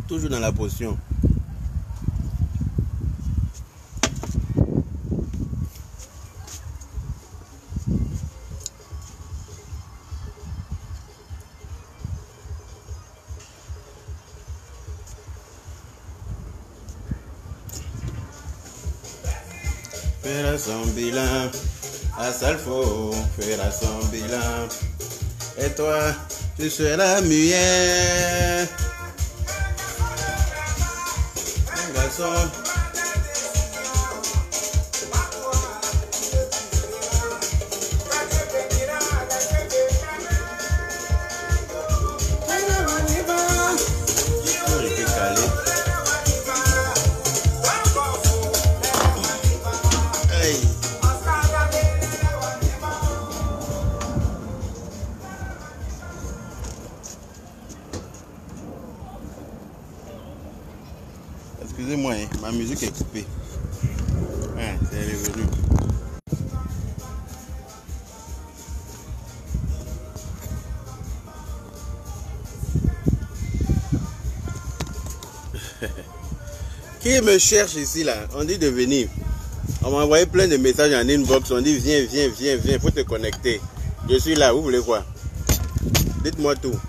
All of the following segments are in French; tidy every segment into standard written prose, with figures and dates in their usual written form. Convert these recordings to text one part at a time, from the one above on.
Toujours dans la potion. Fera son bilan, à Salfo, fera son bilan. Et toi, tu seras muet. Garçon. Excusez-moi, hein, ma musique est coupée. Ah, c'est revenu. Qui me cherche ici là? On dit de venir. On m'a envoyé plein de messages en inbox. On dit viens, viens, viens, viens, faut te connecter. Je suis là, vous voulez quoi? Dites-moi tout.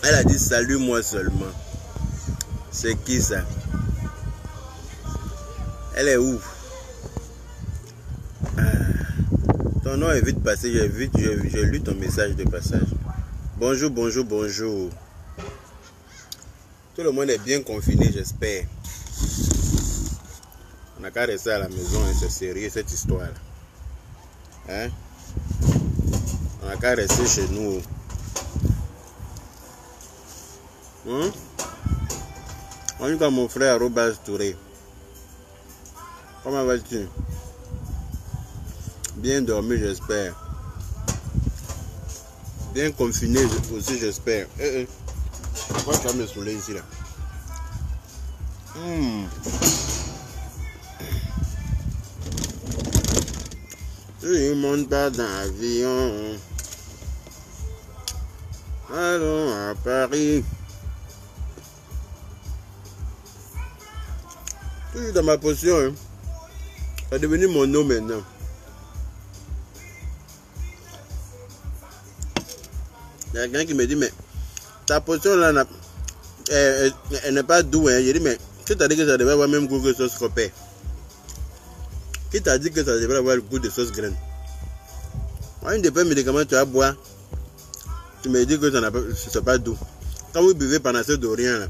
Elle a dit salut moi seulement. C'est qui ça? Elle est où? Ton nom est vite passé. J'ai lu ton message de passage. Bonjour, bonjour, bonjour. Tout le monde est bien confiné, j'espère. On n'a qu'à rester à la maison, hein, c'est sérieux cette histoire. Hein? On n'a qu'à rester chez nous. On est comme mon frère Robas Touré. Comment vas-tu? Bien dormi, j'espère. Bien confiné aussi, j'espère. Pourquoi tu vas me saouler ici là? Tu ne montes pas dans l'avion. Allons à Paris. Toujours dans ma potion. Hein. Ça est devenu mon nom maintenant. Il y a quelqu'un qui me dit, mais ta potion là, elle n'est pas douce. Hein. J'ai dit, mais qui t'a dit que ça devrait avoir même goût que sauce copée? Qui t'a dit que ça devrait avoir le goût de sauce graine? Moi, une des premiers médicaments que tu vas boire, tu me dis que ça n'est pas doux. Quand vous buvez Panacée d'Orient, là,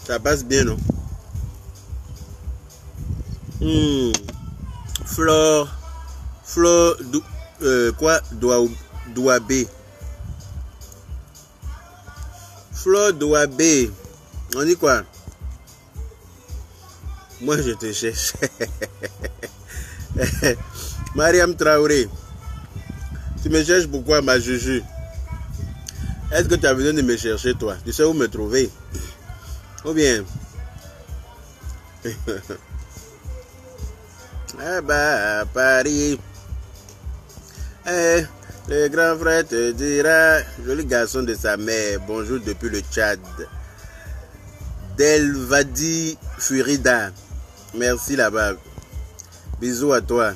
ça passe bien, non? Flore Douabé. Flore Douabé. On dit quoi? Moi je te cherche. Mariam Traoré. Tu me cherches pourquoi, ma Juju? Est-ce que tu as besoin de me chercher, toi? Tu sais où me trouver? Ou bien? Eh ben, à Paris. Le grand frère te dira, joli garçon de sa mère, bonjour depuis le Tchad. Delvadi Furida. Merci là-bas. Bisous à toi.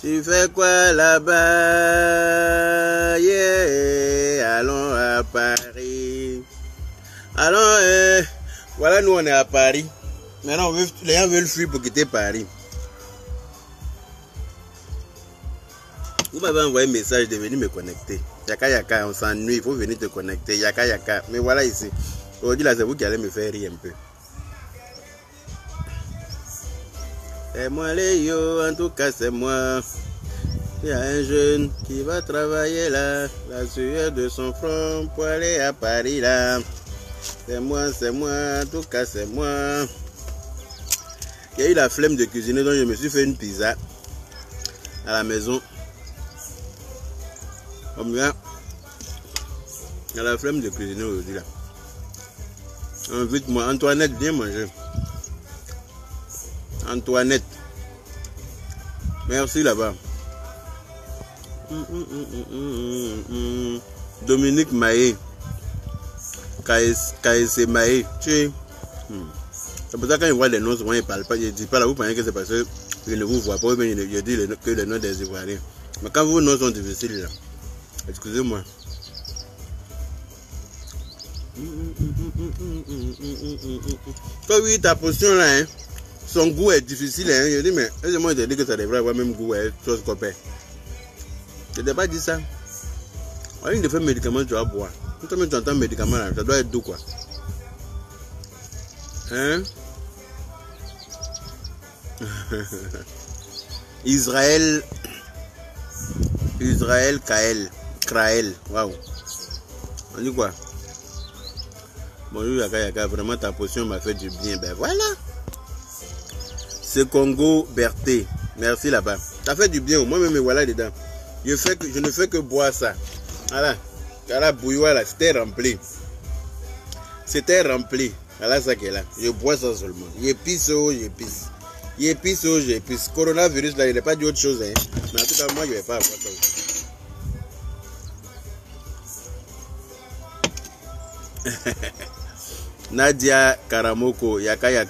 Tu fais quoi là-bas? Yeah. Allons à Paris. Allons, voilà, nous on est à Paris. Maintenant, les gens veulent fuir pour quitter Paris. Vous m'avez envoyé un message de venir me connecter. Yaka yaka, on s'ennuie, il faut venir te connecter. Yaka yaka. Mais voilà ici. Aujourd'hui là, c'est vous qui allez me faire rire un peu. C'est moi Léo, en tout cas c'est moi. Il y a un jeune qui va travailler là, la sueur de son front pour aller à Paris là. C'est moi, en tout cas c'est moi. Il y a eu la flemme de cuisiner, donc je me suis fait une pizza à la maison. Comme ça, il y a la flemme de cuisiner aujourd'hui là. Invite-moi, Antoinette, viens manger. Antoinette. Merci là-bas. Dominique Maé. KSC Maé. C'est pour ça que quand je vois les noms, souvent ils ne parlent pas. Je ne dis pas là, vous pensez que c'est parce que je ne vous vois pas, ou bien je dis que les noms des Ivoiriens. Mais quand vos noms sont difficiles là, excusez-moi. Quand oui, ta potion là, hein, son goût est difficile. Hein, je dis, mais moi je te dis que ça devrait avoir le même goût, hein, chose copain. Je ne t'ai pas dit ça. On a une de médicaments, tu vas boire. Quand tu entends médicament là, ça doit être doux quoi. Hein? Israël Kraël. Waouh. On dit quoi? Bonjour Yaka, vraiment ta potion m'a fait du bien. Ben voilà. C'est Congo Berthe. Merci là-bas. Ça fait du bien. Moi-même me voilà dedans. Je ne fais que boire ça. Voilà. La bouilloire là, c'était rempli. C'était rempli. Voilà ça qui est là. Je bois ça seulement. J'épice. Coronavirus là, il n'est pas dit autre chose. Hein. Mais en tout cas, moi, je ne vais pas avoir ça aussi. Nadia Karamoko, Yaka,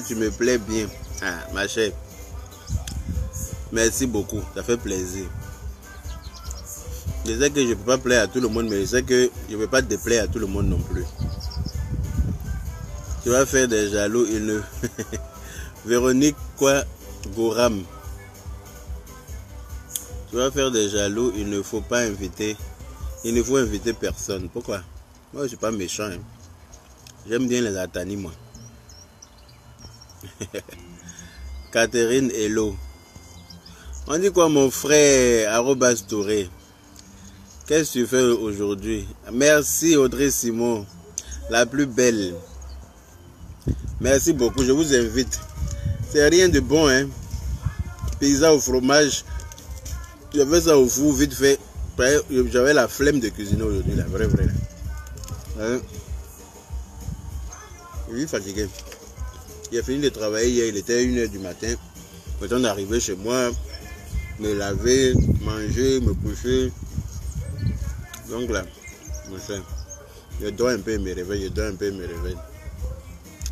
tu me plais bien. Ah, ma chère. Merci beaucoup, ça fait plaisir. Je sais que je ne peux pas plaire à tout le monde, mais je sais que je ne peux pas déplaire à tout le monde non plus. Tu vas faire des jaloux, Véronique quoi, Goram. Tu vas faire des jaloux, il ne faut pas inviter. Il ne faut inviter personne. Pourquoi? Moi, je ne suis pas méchant. Hein. J'aime bien les Atani, moi. Catherine Hello. On dit quoi, mon frère Arobas Touré? Qu'est-ce que tu fais aujourd'hui? Merci Audrey Simon, la plus belle. Merci beaucoup, je vous invite. C'est rien de bon, hein. Pizza au fromage. J'avais ça au four, vite fait. J'avais la flemme de cuisiner aujourd'hui, là, vrai. Hein? Je suis fatigué. Il a fini de travailler hier, il était 1h du matin. Le temps d'arriver chez moi, me laver, manger, me coucher. Donc là, je dors un peu et me réveille,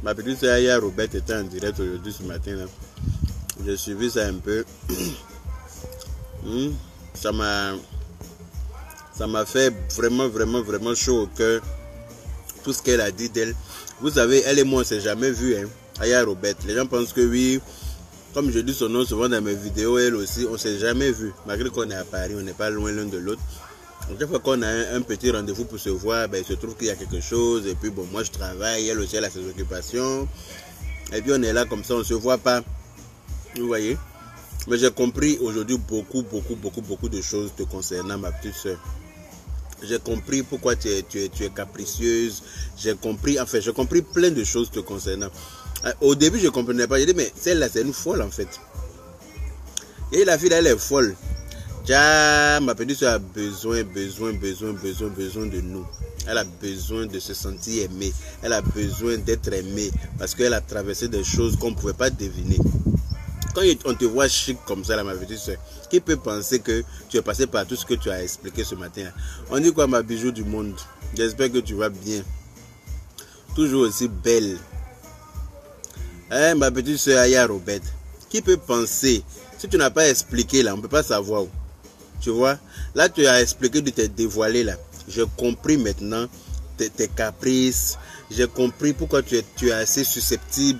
Ma petite sœur Robert était en direct aujourd'hui ce matin. Là. J'ai suivi ça un peu. Ça m'a fait vraiment chaud au cœur. Tout ce qu'elle a dit d'elle. Vous savez, elle et moi, on ne s'est jamais vu. Hein. Aya Robert. Les gens pensent que oui, comme je dis son nom souvent dans mes vidéos, elle aussi, on ne s'est jamais vu. Malgré qu'on est à Paris, on n'est pas loin l'un de l'autre. Chaque fois qu'on a un petit rendez-vous pour se voir, ben, il se trouve qu'il y a quelque chose. Et puis, bon, moi, je travaille, elle aussi, elle a ses occupations. Et puis, on est là comme ça, on ne se voit pas. Vous voyez? Mais j'ai compris aujourd'hui beaucoup de choses te concernant, ma petite soeur. J'ai compris pourquoi tu es capricieuse. J'ai compris plein de choses te concernant. Au début, je ne comprenais pas. J'ai dit, mais celle-là, c'est une folle, en fait. Et la fille, elle est folle. Ma petite soeur a besoin de nous. Elle a besoin de se sentir aimée. Elle a besoin d'être aimée. Parce qu'elle a traversé des choses qu'on ne pouvait pas deviner. Quand on te voit chic comme ça, là, ma petite soeur, qui peut penser que tu es passé par tout ce que tu as expliqué ce matin? On dit quoi, ma bijou du monde? J'espère que tu vas bien. Toujours aussi belle. Hein, ma petite soeur Aya Robert. Qui peut penser? Si tu n'as pas expliqué, là, on ne peut pas savoir. Tu vois? Là, tu as expliqué, tu t'es dévoilé, là. J'ai compris maintenant tes caprices. J'ai compris pourquoi tu es assez susceptible.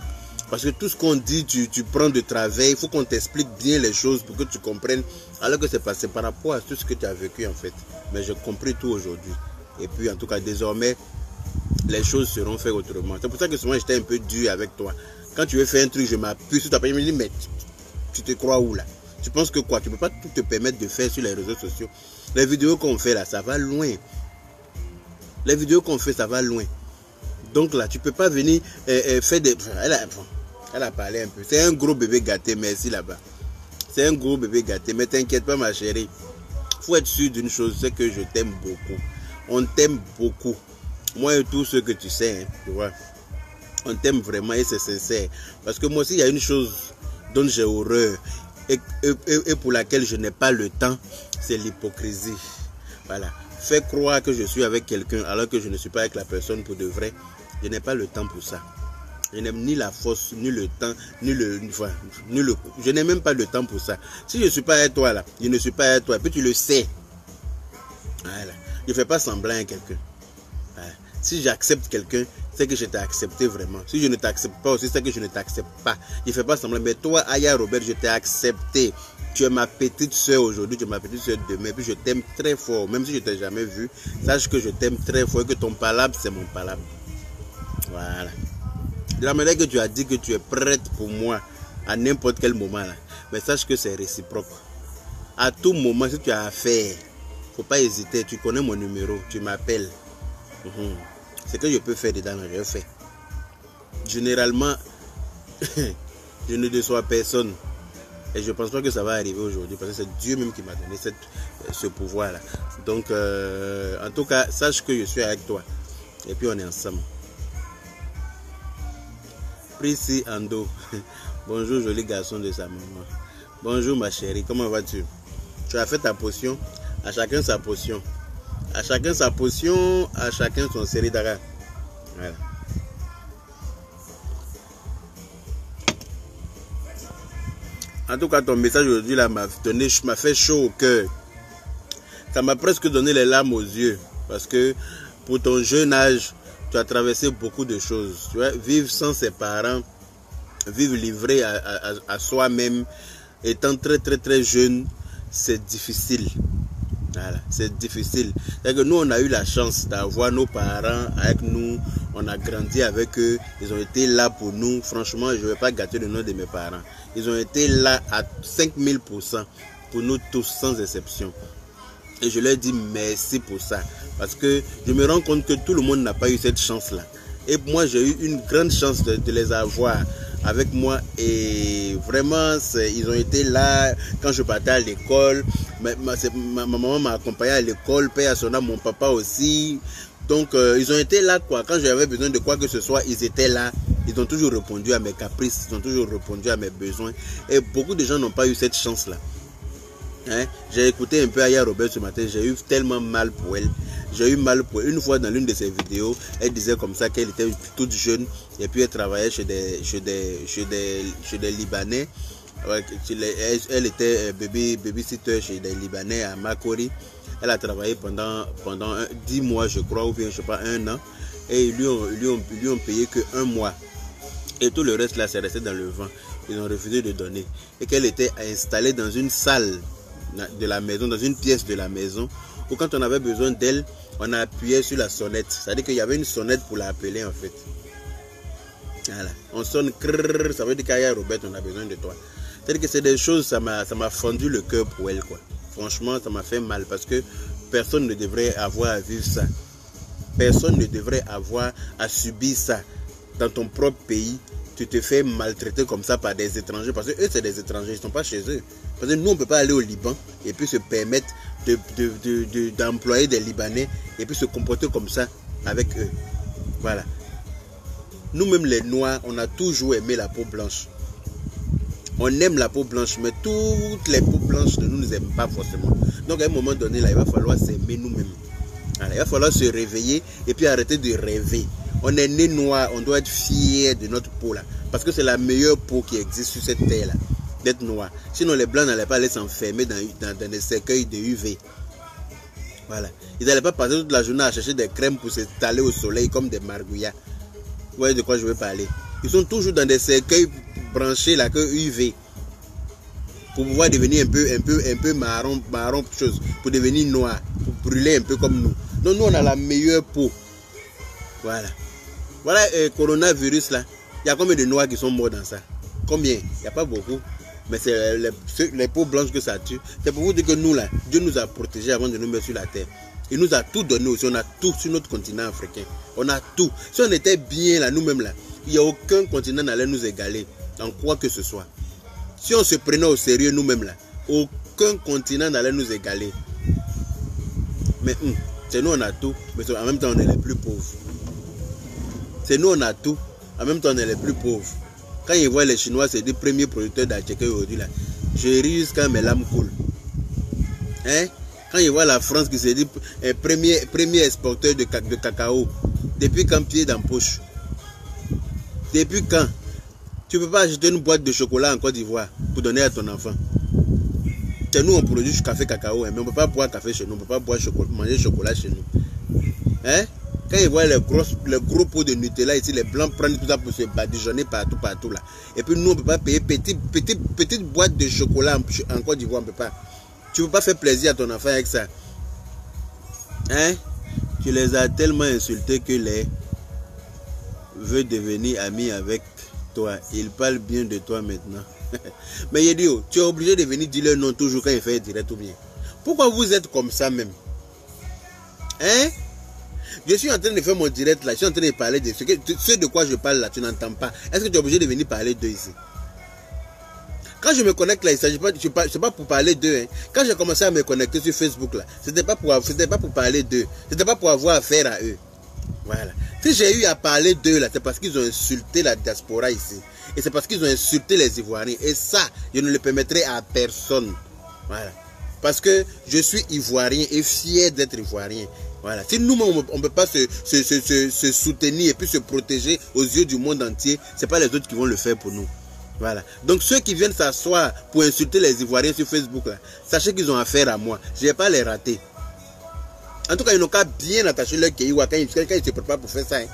Parce que tout ce qu'on dit, tu prends de travers. Il faut qu'on t'explique bien les choses pour que tu comprennes. Alors que c'est passé par rapport à tout ce que tu as vécu en fait. Mais j'ai compris tout aujourd'hui. Et puis en tout cas, désormais, les choses seront faites autrement. C'est pour ça que souvent j'étais un peu dur avec toi. Quand tu veux faire un truc, je m'appuie sur ta page. Je me dis, mais tu te crois où là? Tu penses que quoi? Tu ne peux pas tout te permettre de faire sur les réseaux sociaux. Les vidéos qu'on fait là, ça va loin. Les vidéos qu'on fait, ça va loin. Donc là, tu ne peux pas venir faire des... Elle a parlé un peu. C'est un gros bébé gâté, merci là-bas. C'est un gros bébé gâté. Mais t'inquiète pas, ma chérie. Il faut être sûr d'une chose, c'est que je t'aime beaucoup. On t'aime beaucoup. Moi et tout ce que tu sais, hein, tu vois. On t'aime vraiment et c'est sincère. Parce que moi aussi, il y a une chose dont j'ai horreur et pour laquelle je n'ai pas le temps, c'est l'hypocrisie. Voilà. Fais croire que je suis avec quelqu'un alors que je ne suis pas avec la personne pour de vrai. Je n'ai pas le temps pour ça. Je n'ai ni la force, ni le temps, je n'ai même pas le temps pour ça. Si je ne suis pas avec toi là, je ne suis pas avec toi. Et puis tu le sais. Voilà. Je ne fais pas semblant à quelqu'un. Voilà. Si j'accepte quelqu'un, c'est que je t'ai accepté vraiment. Si je ne t'accepte pas aussi, c'est que je ne t'accepte pas. Je ne fais pas semblant. Mais toi, Aya Robert, je t'ai accepté. Tu es ma petite soeur aujourd'hui, tu es ma petite soeur demain. Puis je t'aime très fort. Même si je ne t'ai jamais vu, sache que je t'aime très fort et que ton palabre, c'est mon palabre. Voilà. De la manière que tu as dit que tu es prête pour moi à n'importe quel moment là. Mais sache que c'est réciproque. À tout moment, si tu as affaire, faut pas hésiter. Tu connais mon numéro, tu m'appelles. Ce que je peux faire dedans, je fais. Généralement, je ne déçois personne. Et je ne pense pas que ça va arriver aujourd'hui. Parce que c'est Dieu même qui m'a donné ce pouvoir-là. Donc, en tout cas, sache que je suis avec toi. Et puis, on est ensemble. Prissy Ando. Bonjour, joli garçon de sa maman. Bonjour, ma chérie. Comment vas-tu? Tu as fait ta potion. À chacun sa potion. À chacun sa potion. À chacun son série d'ara. Voilà. En tout cas, ton message aujourd'hui là m'a fait chaud au cœur. Ça m'a presque donné les larmes aux yeux. Parce que pour ton jeune âge, tu as traversé beaucoup de choses. Tu vois, vivre sans ses parents, vivre livré à soi-même, étant très jeune, c'est difficile. Voilà, c'est difficile. C'est-à-dire que nous, on a eu la chance d'avoir nos parents avec nous. On a grandi avec eux. Ils ont été là pour nous. Franchement, je ne vais pas gâter le nom de mes parents. Ils ont été là à 5000% pour nous tous, sans exception. Et je leur dis merci pour ça. Parce que je me rends compte que tout le monde n'a pas eu cette chance-là. Et moi, j'ai eu une grande chance de les avoir avec moi. Et vraiment, ils ont été là quand je partais à l'école. Ma maman m'a accompagné à l'école, paix à son âme, mon papa aussi. Donc, ils ont été là, quoi. Quand j'avais besoin de quoi que ce soit, ils étaient là. Ils ont toujours répondu à mes caprices. Ils ont toujours répondu à mes besoins. Et beaucoup de gens n'ont pas eu cette chance-là. Hein? J'ai écouté un peu Aya Robert ce matin, j'ai eu tellement mal pour elle. J'ai eu mal pour elle. Une fois dans l'une de ses vidéos, elle disait comme ça qu'elle était toute jeune et puis elle travaillait chez des Libanais. Elle était babysitter chez des Libanais à Makori. Elle a travaillé pendant 10 mois, je crois, ou bien je sais pas, 1 an. Et ils lui ont payé que 1 mois. Et tout le reste là, c'est resté dans le vent. Ils ont refusé de donner. Et qu'elle était installée dans une salle de la maison, dans une pièce de la maison, où quand on avait besoin d'elle, on a appuyé sur la sonnette. C'est-à-dire qu'il y avait une sonnette pour l'appeler en fait. Voilà. On sonne, crrr, ça veut dire qu'Aya Robert, on a besoin de toi. C'est-à-dire que c'est des choses, ça m'a fendu le cœur pour elle, quoi. Franchement, ça m'a fait mal parce que personne ne devrait avoir à vivre ça. Personne ne devrait avoir à subir ça. Dans ton propre pays, tu te fais maltraiter comme ça par des étrangers. Parce que eux, c'est des étrangers, ils ne sont pas chez eux. Parce que nous, on ne peut pas aller au Liban et puis se permettre d'employer des Libanais et puis se comporter comme ça avec eux. Voilà. Nous-mêmes, les Noirs, on a toujours aimé la peau blanche. On aime la peau blanche, mais toutes les peaux blanches ne nous aiment pas forcément. Donc, à un moment donné, là, il va falloir s'aimer nous-mêmes. Voilà, il va falloir se réveiller et puis arrêter de rêver. On est né noir, on doit être fier de notre peau là. Parce que c'est la meilleure peau qui existe sur cette terre là, d'être noir. Sinon les blancs n'allaient pas aller s'enfermer dans des cercueils de UV. Voilà. Ils n'allaient pas passer toute la journée à chercher des crèmes pour s'étaler au soleil comme des margouillas. Vous voyez de quoi je veux parler? Ils sont toujours dans des cercueils branchés là que UV. Pour pouvoir devenir un peu marron chose. Pour devenir noir. Pour brûler un peu comme nous. Donc nous on a la meilleure peau. Voilà. Voilà coronavirus là. Il y a combien de Noirs qui sont morts dans ça? Combien? Il n'y a pas beaucoup. Mais c'est les peaux blanches que ça tue. C'est pour vous dire que nous, là, Dieu nous a protégés avant de nous mettre sur la terre. Il nous a tout donné aussi. On a tout sur notre continent africain. On a tout. Si on était bien là, nous-mêmes là, il n'y a aucun continent n'allait nous égaler en quoi que ce soit. Si on se prenait au sérieux nous-mêmes là, aucun continent n'allait nous égaler. Mais c'est nous on a tout, mais en même temps on est les plus pauvres. C'est nous on a tout, en même temps on est les plus pauvres. Quand ils voient les Chinois, c'est des premiers producteurs d'Acheke aujourd'hui là. Je ris quand mes larmes coulent. Hein? Quand ils voient la France qui se dit premier exporteur de cacao, depuis quand pied dans poche? Depuis quand? Tu ne peux pas acheter une boîte de chocolat en Côte d'Ivoire pour donner à ton enfant. C'est nous on produit du café cacao, hein, mais on ne peut pas boire café chez nous, on ne peut pas boire manger chocolat chez nous. Hein? Quand ils voient les gros pots de Nutella ici, les blancs prennent tout ça pour se badigeonner partout là. Et puis nous on ne peut pas payer petite boîte de chocolat en Côte d'Ivoire, on ne peut pas. Tu ne peux pas faire plaisir à ton enfant avec ça. Hein? Tu les as tellement insultés que les veut devenir ami avec toi. Il parle bien de toi maintenant. Mais il dit, tu es obligé de venir dire le nom toujours quand il fait direct ou bien. Pourquoi vous êtes comme ça même? Hein? Je suis en train de faire mon direct là. Je suis en train de parler de ce de quoi je parle là. Tu n'entends pas. Est-ce que tu es obligé de venir parler d'eux ici? Quand je me connecte là, il ne s'agit pas, c'est pas pour parler d'eux. Hein. Quand j'ai commencé à me connecter sur Facebook là, c'était pas pour parler d'eux. C'était pas pour avoir affaire à eux. Voilà. Si j'ai eu à parler d'eux là, c'est parce qu'ils ont insulté la diaspora ici. Et c'est parce qu'ils ont insulté les Ivoiriens. Et ça, je ne le permettrai à personne. Voilà. Parce que je suis Ivoirien et fier d'être Ivoirien. Voilà. Si nous-mêmes, on ne peut pas se soutenir et puis se protéger aux yeux du monde entier, ce n'est pas les autres qui vont le faire pour nous. Voilà. Donc ceux qui viennent s'asseoir pour insulter les Ivoiriens sur Facebook, là, sachez qu'ils ont affaire à moi. Je ne vais pas les rater. En tout cas, ils n'ont qu'à bien attacher leur kéiwa quand ils se préparent pour faire ça. Hein.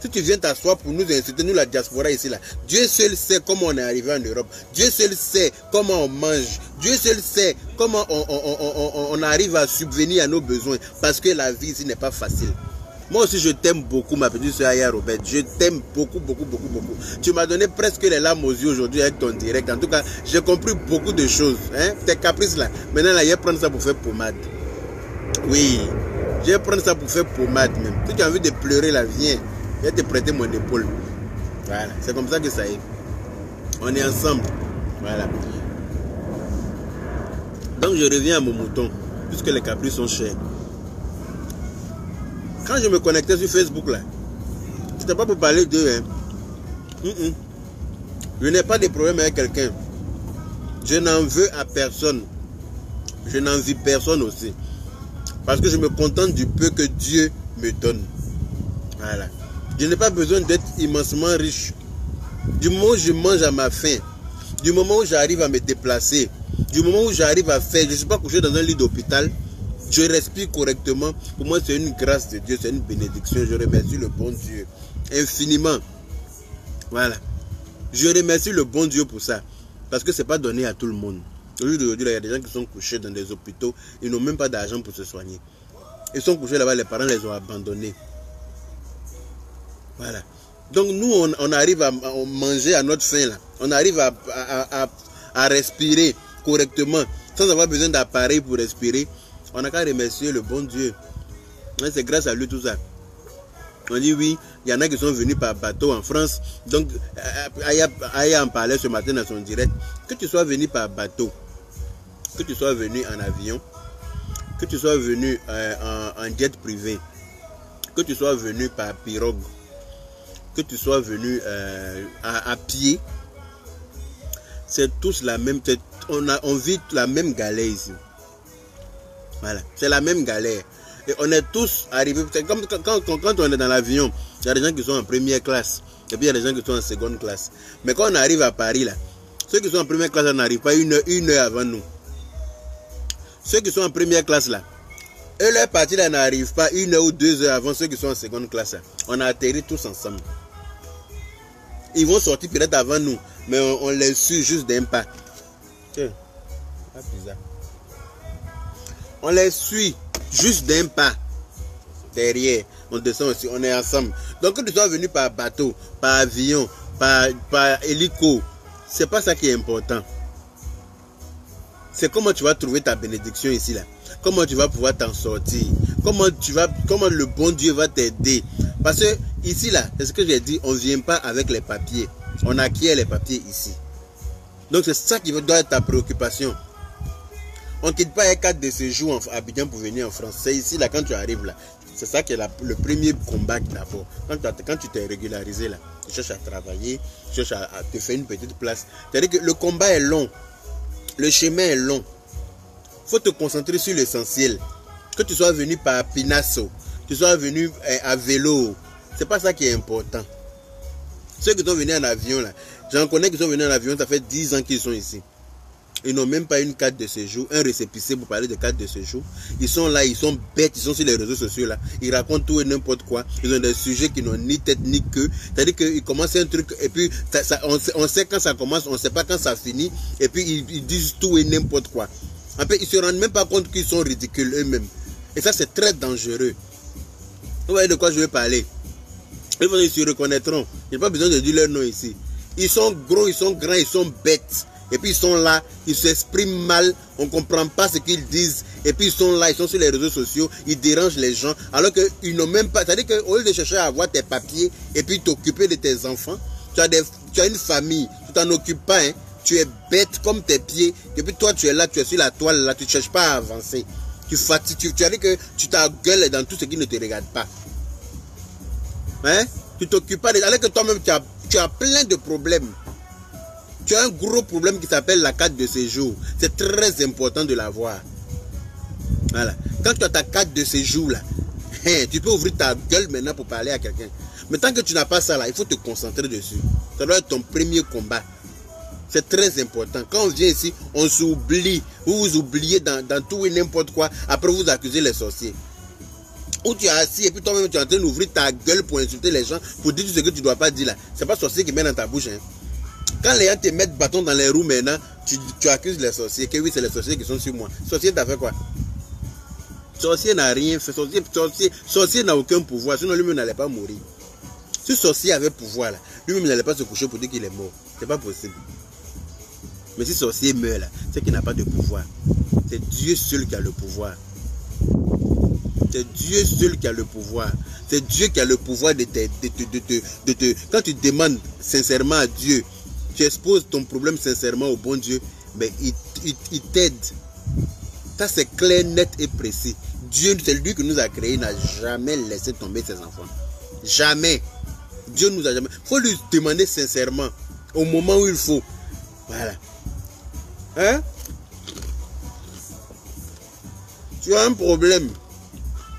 Si tu viens t'asseoir pour nous insulter, nous la diaspora ici, là, Dieu seul sait comment on est arrivé en Europe. Dieu seul sait comment on mange. Dieu seul sait comment on arrive à subvenir à nos besoins. Parce que la vie ici n'est pas facile. Moi aussi, je t'aime beaucoup, ma petite soeur Aya Robert. Je t'aime beaucoup, beaucoup, beaucoup, beaucoup. Tu m'as donné presque les larmes aux yeux aujourd'hui avec ton direct. En tout cas, j'ai compris beaucoup de choses. Hein? Tes caprices là. Maintenant, là, je vais prendre ça pour faire pommade. Oui. Je vais prendre ça pour faire pommade même. Si tu as envie de pleurer là, viens. Je vais te prêter mon épaule. Voilà. C'est comme ça que ça est. On est ensemble. Voilà. Donc, je reviens à mon mouton. Puisque les caprices sont chers. Quand je me connectais sur Facebook là, c'était pas pour parler d'eux. Hein. Je n'ai pas de problème avec quelqu'un. Je n'en veux à personne. Je n'envie personne aussi. Parce que je me contente du peu que Dieu me donne. Voilà. Je n'ai pas besoin d'être immensement riche. Du moment où je mange à ma faim, du moment où j'arrive à me déplacer, du moment où j'arrive à faire, je ne suis pas couché dans un lit d'hôpital, je respire correctement. Pour moi, c'est une grâce de Dieu, c'est une bénédiction. Je remercie le bon Dieu infiniment. Voilà. Je remercie le bon Dieu pour ça. Parce que ce n'est pas donné à tout le monde. Aujourd'hui, il y a des gens qui sont couchés dans des hôpitaux. Ils n'ont même pas d'argent pour se soigner. Ils sont couchés là-bas, les parents les ont abandonnés. Voilà. Donc nous, on arrive à manger à notre faim. Là. On arrive à respirer correctement. Sans avoir besoin d'appareil pour respirer. On n'a qu'à remercier le bon Dieu. C'est grâce à lui tout ça. On dit oui, il y en a qui sont venus par bateau en France. Donc, Aya en parlait ce matin dans son direct. Que tu sois venu par bateau, que tu sois venu en avion, que tu sois venu en jet privé, que tu sois venu par pirogue, que tu sois venu à pied, c'est tous la même. On vit la même galère ici. Voilà, c'est la même galère. Et on est tous arrivés. C'est comme quand on est dans l'avion, il y a des gens qui sont en première classe. Et puis il y a des gens qui sont en seconde classe. Mais quand on arrive à Paris, là, ceux qui sont en première classe n'arrivent pas une heure avant nous. Ceux qui sont en première classe, là, eux, leur partie là n'arrive pas 1 heure ou 2 heures avant ceux qui sont en seconde classe. Là. On a atterri tous ensemble. Ils vont sortir peut-être avant nous. Mais on les suit juste d'un pas. Tiens, c'est bizarre. On les suit juste d'un pas derrière. On descend aussi, on est ensemble. Donc que tu sois venu par bateau, par avion, par hélico. C'est pas ça qui est important. C'est comment tu vas trouver ta bénédiction ici là. Comment tu vas pouvoir t'en sortir. Comment le bon Dieu va t'aider. Parce que ici là, c'est ce que j'ai dit, on ne vient pas avec les papiers. On acquiert les papiers ici. Donc c'est ça qui doit être ta préoccupation. On ne quitte pas un cadre de séjour à Abidjan pour venir en France. C'est ici là, quand tu arrives là. C'est ça qui est le premier combat d'abord. Quand tu t'es régularisé là, tu cherches à travailler, tu cherches à te faire une petite place. C'est-à-dire que le combat est long. Le chemin est long. Il faut te concentrer sur l'essentiel. Que tu sois venu par Pinasso, que tu sois venu à vélo, c'est pas ça qui est important. Ceux qui sont venus en avion là, j'en connais qui sont venus en avion, ça fait 10 ans qu'ils sont ici. Ils n'ont même pas une carte de séjour, un récépissé pour parler de carte de séjour. Ils sont là, ils sont bêtes, ils sont sur les réseaux sociaux là. Ils racontent tout et n'importe quoi. Ils ont des sujets qui n'ont ni tête ni queue. C'est-à-dire qu'ils commencent un truc et puis on sait quand ça commence, on ne sait pas quand ça finit. Et puis ils disent tout et n'importe quoi. En fait, ils ne se rendent même pas compte qu'ils sont ridicules eux-mêmes. Et ça, c'est très dangereux. Vous voyez de quoi je veux parler? Ils se reconnaîtront. Il n'y a pas besoin de dire leur nom ici. Ils sont gros, ils sont grands, ils sont bêtes. Et puis ils sont là, ils s'expriment mal, on ne comprend pas ce qu'ils disent. Et puis ils sont là, ils sont sur les réseaux sociaux, ils dérangent les gens. Alors qu'ils n'ont même pas... C'est-à-dire qu'au lieu de chercher à avoir tes papiers et puis t'occuper de tes enfants, tu as une famille, tu t'en occupes pas. Hein. Tu es bête comme tes pieds. Et puis toi, tu es là, tu es sur la toile, là, tu ne cherches pas à avancer. Tu fatigues, tu as dit que tu t'engueules dans tout ce qui ne te regarde pas. Hein? Tu t'occupes pas, alors que toi-même, tu as plein de problèmes. Tu as un gros problème qui s'appelle la carte de séjour. C'est très important de l'avoir. Voilà. Quand tu as ta carte de séjour, là, tu peux ouvrir ta gueule maintenant pour parler à quelqu'un. Mais tant que tu n'as pas ça, là, il faut te concentrer dessus. Ça doit être ton premier combat. C'est très important. Quand on vient ici, on s'oublie. Vous vous oubliez dans tout et n'importe quoi. Après, vous accusez les sorciers. Ou tu es assis et puis toi-même, tu es en train d'ouvrir ta gueule pour insulter les gens, pour dire ce que tu ne dois pas dire là. Ce n'est pas sorcier qui met dans ta bouche. Hein. Quand les gens te mettent bâton dans les roues maintenant, tu accuses les sorciers. Que oui, c'est les sorciers qui sont sur moi. Sorcier t'a fait quoi? Sorcier n'a rien fait. Sorcier n'a aucun pouvoir. Sinon lui-même n'allait pas mourir. Si sorcier avait pouvoir là, lui-même n'allait pas se coucher pour dire qu'il est mort. C'est pas possible. Mais si sorcier meurt là, c'est qu'il n'a pas de pouvoir. C'est Dieu seul qui a le pouvoir. C'est Dieu seul qui a le pouvoir. C'est Dieu qui a le pouvoir de te... Quand tu demandes sincèrement à Dieu, tu exposes ton problème sincèrement au bon Dieu, mais il t'aide. Ça c'est clair, net et précis. Dieu, c'est lui qui nous a créés, n'a jamais laissé tomber ses enfants. Jamais. Dieu nous a jamais... Il faut lui demander sincèrement, au moment où il faut. Voilà. Hein? Tu as un problème.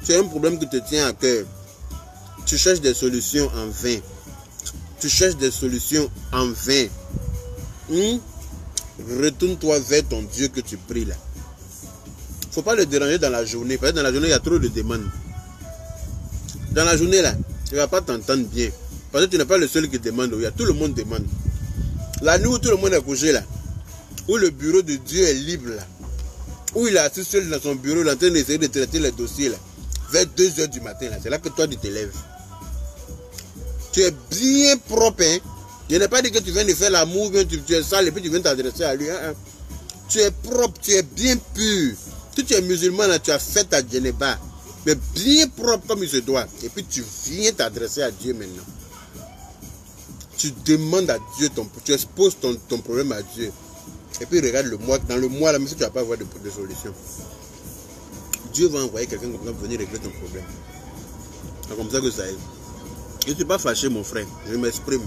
Tu as un problème qui te tient à cœur. Tu cherches des solutions en vain. Tu cherches des solutions en vain. Retourne-toi vers ton Dieu que tu pries là. Il ne faut pas le déranger dans la journée. Parce que dans la journée, il y a trop de demandes. Dans la journée là, tu ne vas pas t'entendre bien. Parce que tu n'es pas le seul qui demande. Il y a tout le monde demande. La nuit où tout le monde est couché là, où le bureau de Dieu est libre là, où il est assis seul dans son bureau, il est en train d'essayer de traiter les dossiers là, vers 2 h du matin là, c'est là que toi tu te lèves. Tu es bien propre, hein. Je n'ai pas dit que tu viens de faire l'amour, tu es sale et puis tu viens t'adresser à lui. Hein. Tu es propre, tu es bien pur. Si tu es musulman là, tu as fait ta djeneba, mais bien propre comme il se doit. Et puis tu viens t'adresser à Dieu maintenant. Tu demandes à Dieu, tu exposes ton problème à Dieu. Et puis regarde le mois, dans le mois là, même si tu vas pas avoir de solution, Dieu va envoyer quelqu'un comme ça pour venir régler ton problème. C'est comme ça que ça est. Je ne suis pas fâché mon frère, je m'exprime.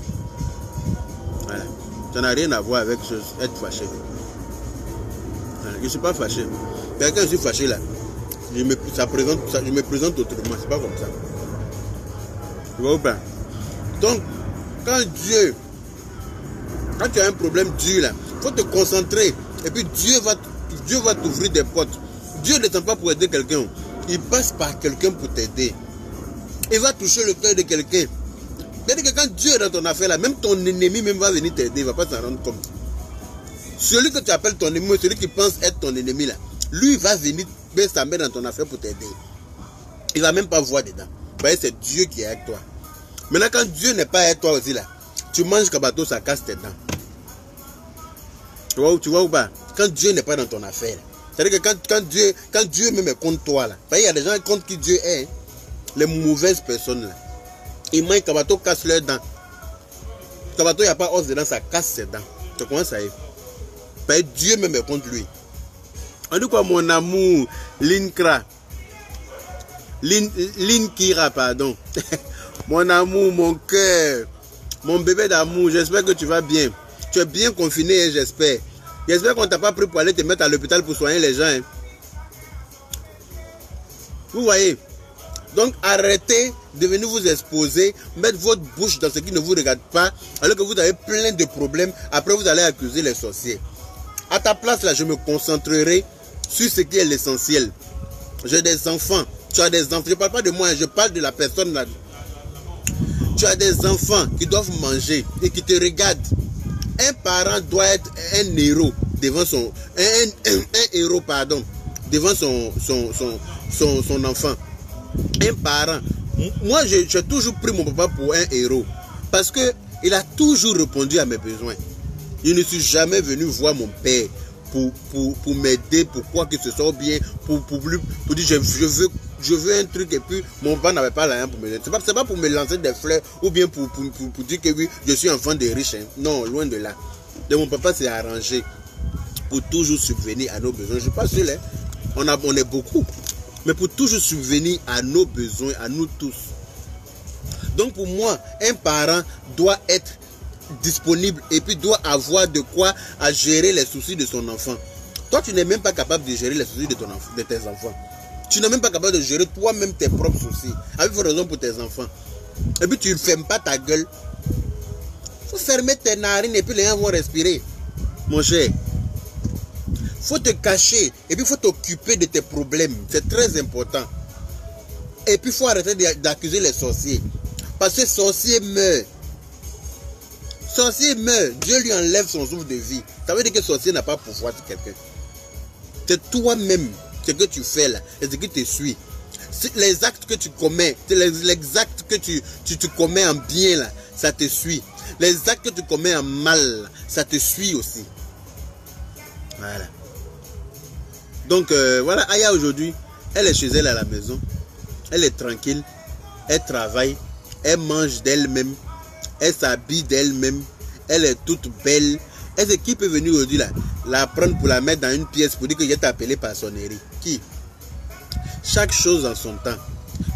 Voilà. Ça n'a rien à voir avec être fâché. Voilà. Je ne suis pas fâché. Quand je suis fâché là, je me présente autrement, c'est pas comme ça. Tu vois ou pas? Donc, quand tu as un problème dur là, il faut te concentrer. Et puis Dieu va t'ouvrir des portes. Dieu ne descend pas pour aider quelqu'un. Il passe par quelqu'un pour t'aider. Il va toucher le cœur de quelqu'un. C'est-à-dire que quand Dieu est dans ton affaire là, même ton ennemi même va venir t'aider. Il ne va pas s'en rendre compte. Celui que tu appelles ton ennemi, celui qui pense être ton ennemi là, lui va venir mettre sa main dans ton affaire pour t'aider. Il ne va même pas voir dedans. C'est Dieu qui est avec toi. Maintenant quand Dieu n'est pas avec toi aussi là, tu manges kabato, ça casse tes dents. Tu vois ou pas? Quand Dieu n'est pas dans ton affaire. C'est-à-dire que quand Dieu même est contre toi, là, il y a des gens contre qui Dieu est, les mauvaises personnes là. Ils mangent kabato, casse leurs dents. Kabato, il n'y a pas os dedans, ça casse ses dents. Tu commences à y. Dieu même est contre lui. On dit quoi, mon amour, Linkra. Linkira, pardon. Mon amour, mon cœur, mon bébé d'amour, j'espère que tu vas bien. Tu es bien confiné, hein, j'espère. J'espère qu'on ne t'a pas pris pour aller te mettre à l'hôpital pour soigner les gens. Hein. Vous voyez? Donc arrêtez de venir vous exposer, mettre votre bouche dans ce qui ne vous regarde pas, alors que vous avez plein de problèmes. Après, vous allez accuser les sorciers. À ta place, là, je me concentrerai sur ce qui est l'essentiel. J'ai des enfants. Tu as des enfants. Je ne parle pas de moi, je parle de la personne là. Tu as des enfants qui doivent manger et qui te regardent. Un parent doit être un héros devant son... Un héros, pardon, devant son enfant. Un parent. Moi, j'ai toujours pris mon papa pour un héros. Parce qu'il a toujours répondu à mes besoins. Je ne suis jamais venu voir mon père pour m'aider, pour quoi que ce soit, bien pour dire je veux un truc et puis mon papa n'avait pas l'argent pour me donner. C'est pas pour me lancer des fleurs ou bien pour dire que oui, je suis enfant de riches. Hein. Non, loin de là. Donc mon papa s'est arrangé pour toujours subvenir à nos besoins. Je ne suis pas seul, hein. On est beaucoup. Mais pour toujours subvenir à nos besoins, à nous tous. Donc pour moi, un parent doit être disponible et puis doit avoir de quoi à gérer les soucis de son enfant. Toi, tu n'es même pas capable de gérer les soucis de tes enfants. Tu n'es même pas capable de gérer toi-même tes propres soucis. Avec raison pour tes enfants. Et puis tu ne fermes pas ta gueule. Il faut fermer tes narines et puis les gens vont respirer. Mon cher. Il faut te cacher et puis il faut t'occuper de tes problèmes. C'est très important. Et puis il faut arrêter d'accuser les sorciers. Parce que sorcier meurt. Sorcier meurt. Dieu lui enlève son souffle de vie. Ça veut dire que sorcier n'a pas pouvoir sur quelqu'un. C'est toi-même. Ce que tu fais là, et ce qui te suit. Les actes que tu commets, les actes que tu commets en bien là, ça te suit. Les actes que tu commets en mal, ça te suit aussi. Voilà. Donc voilà, Aya aujourd'hui, elle est chez elle à la maison. Elle est tranquille. Elle travaille. Elle mange d'elle-même. Elle s'habille d'elle-même. Elle est toute belle. Est-ce qui peut venir aujourd'hui là, la prendre pour la mettre dans une pièce pour dire que je t'ai appelé par sonnerie? Qui? Chaque chose en son temps.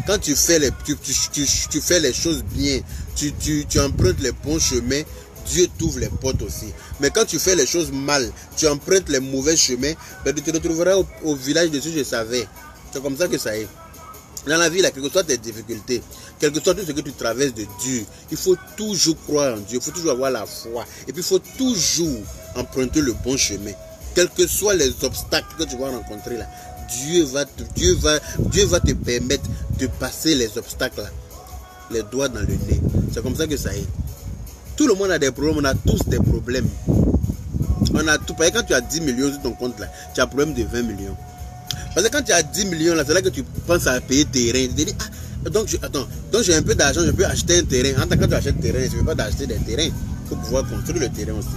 Quand tu fais tu fais les choses bien, tu empruntes les bons chemins, Dieu t'ouvre les portes aussi. Mais quand tu fais les choses mal, tu empruntes les mauvais chemins, ben tu te retrouveras au village de ce que je savais. C'est comme ça que ça est. Dans la vie, là, quelles que soient tes difficultés, quel que soit tout ce que tu traverses de Dieu, il faut toujours croire en Dieu, il faut toujours avoir la foi. Et puis il faut toujours emprunter le bon chemin. Quels que soient les obstacles que tu vas rencontrer là, Dieu va te permettre de passer les obstacles là, les doigts dans le nez. C'est comme ça que ça est. Tout le monde a des problèmes, on a tous des problèmes. On a tout. Parce que quand tu as 10 millions sur ton compte là, tu as un problème de 20 millions. Parce que quand tu as 10 millions là, c'est là que tu penses à payer terrain. Tu te dis, ah, donc j'ai un peu d'argent, je peux acheter un terrain. En tant que tu achètes terrain, tu ne veux pas d'acheter des terrains. Il faut pouvoir construire le terrain aussi.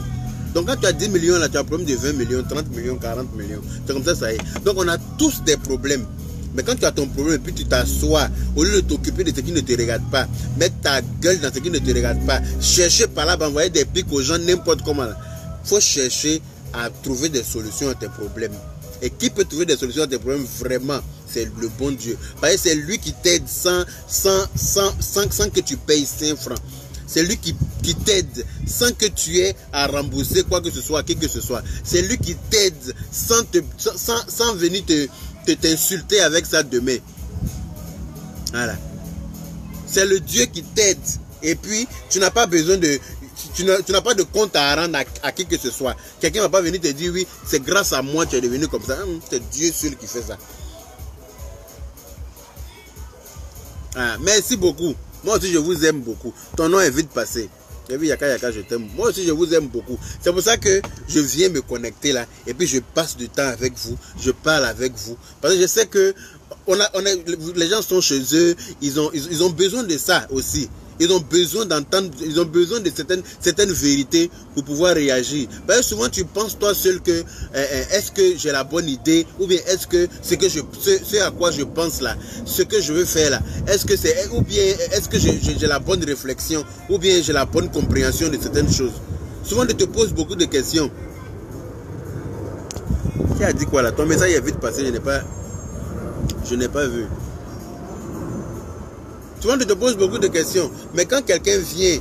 Donc quand tu as 10 millions là, tu as un problème de 20 millions, 30 millions, 40 millions. C'est comme ça, ça est. Donc on a tous des problèmes. Mais quand tu as ton problème et puis tu t'assois, au lieu de t'occuper de ce qui ne te regarde pas, mettre ta gueule dans ce qui ne te regarde pas, chercher par là, envoyer des pics aux gens n'importe comment. Il faut chercher à trouver des solutions à tes problèmes. Et qui peut trouver des solutions à tes problèmes vraiment? C'est le bon Dieu. Parce que c'est lui qui t'aide sans que tu payes 5 francs. C'est lui qui t'aide sans que tu aies à rembourser quoi que ce soit, qui que ce soit. C'est lui qui t'aide sans venir t'insulter avec ça demain. Voilà. C'est le Dieu qui t'aide. Et puis, tu n'as pas besoin de... Tu n'as pas de compte à rendre à qui que ce soit. Quelqu'un ne va pas venir te dire, oui, c'est grâce à moi que tu es devenu comme ça. C'est Dieu seul qui fait ça. Ah, merci beaucoup. Moi aussi, je vous aime beaucoup. Ton nom est vite passé. J'ai vu Yaka Yaka, je t'aime. Moi aussi, je vous aime beaucoup. C'est pour ça que je viens me connecter là. Et puis, je passe du temps avec vous. Je parle avec vous. Parce que je sais que les gens sont chez eux. Ils ont besoin de ça aussi. Ils ont besoin d'entendre, ils ont besoin de certaines vérités pour pouvoir réagir. Parce que souvent tu penses toi seul que est-ce que j'ai la bonne idée, ou bien est-ce que ce à quoi je pense là, ce que je veux faire là, est-ce que c'est, ou bien est-ce que j'ai la bonne réflexion, ou bien j'ai la bonne compréhension de certaines choses. Souvent on te pose beaucoup de questions. Qui a dit quoi là? Ton message est vite passé, je n'ai pas vu. Souvent, tu te poses beaucoup de questions. Mais quand quelqu'un vient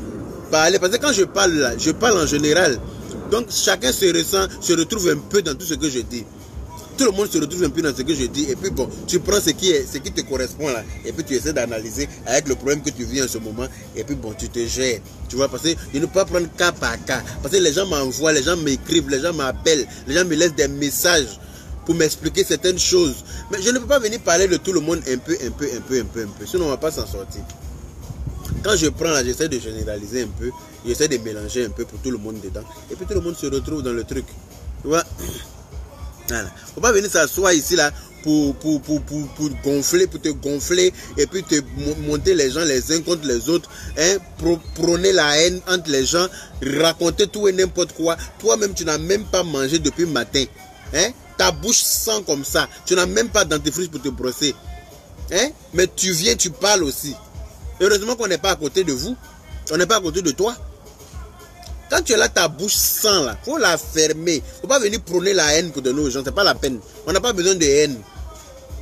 parler, parce que quand je parle là, je parle en général. Donc, chacun se retrouve un peu dans tout ce que je dis. Tout le monde se retrouve un peu dans ce que je dis. Et puis, bon, tu prends ce qui te correspond là. Et puis, tu essaies d'analyser avec le problème que tu vis en ce moment. Et puis, bon, tu te gères. Tu vois, parce que je ne peux pas prendre cas par cas. Parce que les gens m'envoient, les gens m'écrivent, les gens m'appellent, les gens me laissent des messages pour m'expliquer certaines choses. Mais je ne peux pas venir parler de tout le monde un peu. Sinon, on ne va pas s'en sortir. Quand je prends là, j'essaie de généraliser un peu. J'essaie de mélanger un peu pour tout le monde dedans. Et puis tout le monde se retrouve dans le truc. Tu vois? Voilà. Faut pas venir s'asseoir ici là pour te gonfler et puis te monter les gens les uns contre les autres, hein, prôner la haine entre les gens, raconter tout et n'importe quoi. Toi-même, tu n'as même pas mangé depuis le matin. Hein? Ta bouche sent comme ça. Tu n'as même pas de dentifrice pour te brosser. Hein? Mais tu viens, tu parles aussi. Heureusement qu'on n'est pas à côté de vous. On n'est pas à côté de toi. Quand tu es là, ta bouche sent là. Il faut la fermer. Il ne faut pas venir prôner la haine pour donner aux gens. Ce n'est pas la peine. On n'a pas besoin de haine.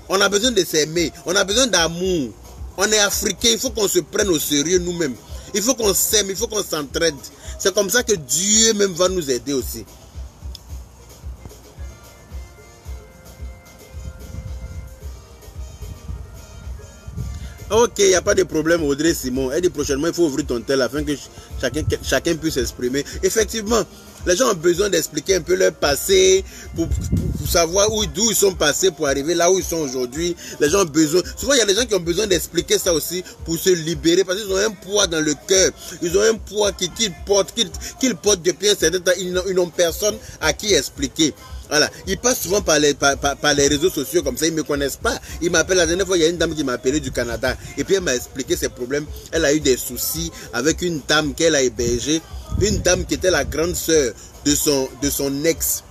On a besoin de s'aimer. On a besoin d'amour. On est africain. Il faut qu'on se prenne au sérieux nous-mêmes. Il faut qu'on s'aime. Il faut qu'on s'entraide. C'est comme ça que Dieu même va nous aider aussi. Ok, il n'y a pas de problème, Audrey Simon. Elle dit prochainement, il faut ouvrir ton tel afin que chacun puisse s'exprimer. Effectivement, les gens ont besoin d'expliquer un peu leur passé pour savoir d'où ils sont passés pour arriver là où ils sont aujourd'hui. Les gens ont besoin. Souvent, il y a des gens qui ont besoin d'expliquer ça aussi pour se libérer parce qu'ils ont un poids dans le cœur. Ils ont un poids qu'ils portent depuis un certain temps. Ils n'ont personne à qui expliquer. Voilà, ils passent souvent par les réseaux sociaux comme ça, ils ne me connaissent pas. Ils m'appellent, la dernière fois, il y a une dame qui m'a appelé du Canada. Et puis elle m'a expliqué ses problèmes. Elle a eu des soucis avec une dame qu'elle a hébergée. Une dame qui était la grande sœur de son ex.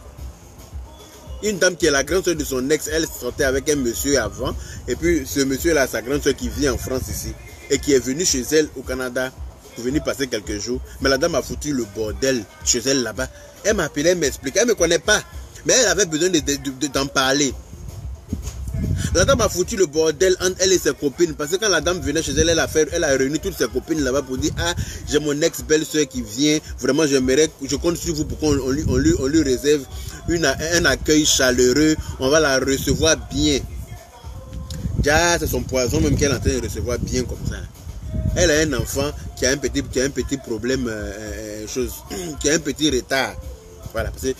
Une dame qui est la grande sœur de son ex, elle sortait avec un monsieur avant. Et puis ce monsieur-là, sa grande sœur qui vit en France ici. Et qui est venu chez elle au Canada pour venir passer quelques jours. Mais la dame a foutu le bordel chez elle là-bas. Elle m'a appelé, elle m'explique. Elle ne me connaît pas. Mais elle avait besoin d'en parler. La dame a foutu le bordel entre elle et ses copines. Parce que quand la dame venait chez elle, elle a réuni toutes ses copines là-bas pour dire: ah, j'ai mon ex-belle-soeur qui vient. Vraiment, je compte sur vous pour qu'on lui réserve un accueil chaleureux. On va la recevoir bien. Déjà, c'est son poison même qu'elle est en train de recevoir bien comme ça. Elle a un enfant qui a un petit problème, qui a un petit retard. Voilà, parce que